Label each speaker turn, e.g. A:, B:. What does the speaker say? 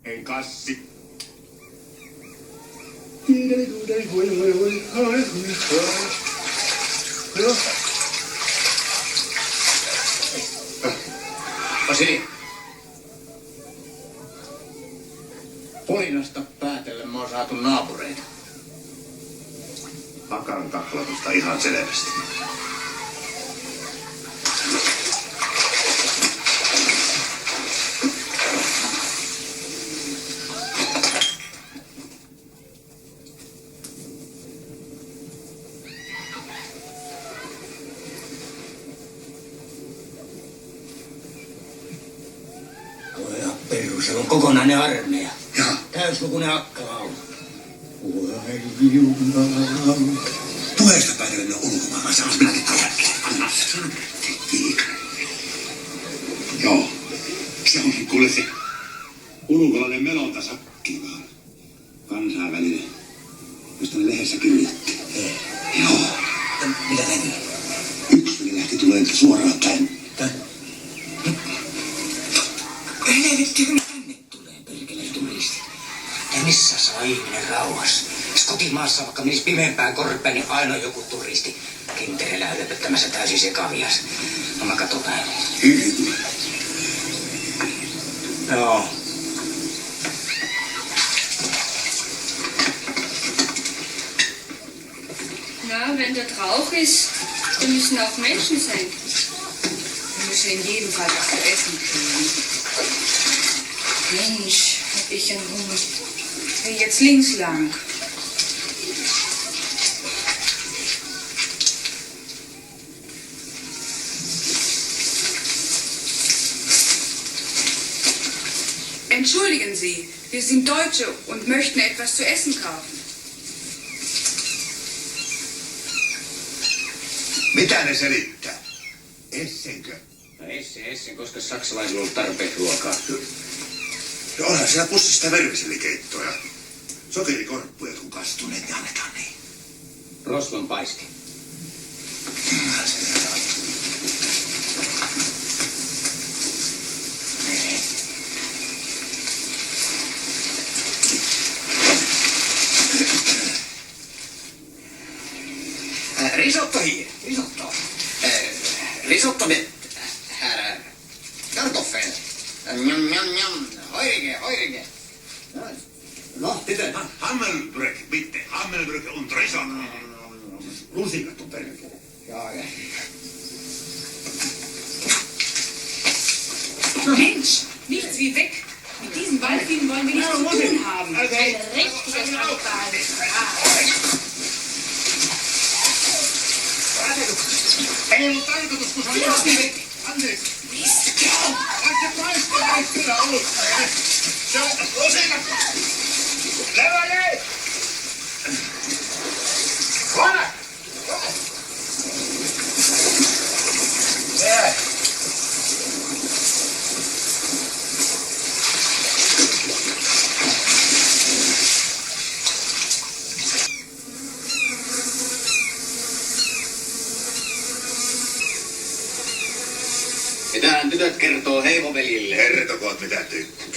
A: Ei kassi.
B: Pasi. Pulinasta päätellen mä oon saatu naapureita.
A: Akan kaklatusta ihan selvästi.
B: Perus, se on kokonainen armeija.
A: Joo.
B: Täyslukuinen akkalaulu.
A: Puheesta päätellen on ulkomailla. Se on minäkin kajakkeen. Anna se. Joo. Se onkin kuule se ulkolainen melonta sakki vaan. Kansainvälinen. Mistä ne lehdessä kirjoitti. Joo.
B: Mitä näkyy?
A: Yksi veli lähti tulee suoraan tänne.
B: Helvetti, kun tänne tulee perkele turisti. Ja missä saa ihminen rauhassa? Jos kotimaassa vaikka menisi pimeämpään korppeen, niin aina on joku turisti kintereellä hölpöttämässä täysin sekavias. No mä katsotaan. Joo.
C: Na, wenn dort Rauch ist, dann müssen auch Menschen sein. Wir müssen in jedem Fall was zu essen kriegen. Mensch, hab ich einen Hunger. Hey, jetzt links lang. Entschuldigen Sie, wir sind Deutsche und möchten etwas zu essen kaufen.
A: Mitä ne selittää? Essenkö?
B: No Essen, koska saksalaisilla on ollut tarpeeksi ruokaa.
A: No onhan siellä pussista vermiselikeittoja. Sokerikorppuja, kun kastuneet, niin annetaan niin.
B: Rosvon paisti. Risotto hier. Risotto. Risotto med här kartoffel. Njam, njam, njam. Heurige. No, tytön.
A: Hammelbröck, bitte. Hammelbröck und Risotto.
B: Lusikat on perkele. Ja.
C: Mensch, nichts wie weg. Mit diesen Waldbienen wollen wir nichts zu tun haben.
A: Okay.
C: Richtiger Kannibal.
A: Ei ollut tarkoitus, kun se on johonkin. Anteeksi.
C: Mistä?
A: Vaikka paistaa, ei kyllä ollut. Se on lusikat. Levälle! Huona!
B: Mitähän tytöt kertoo heimoveljille?
A: Kertokoot mitä tykkää.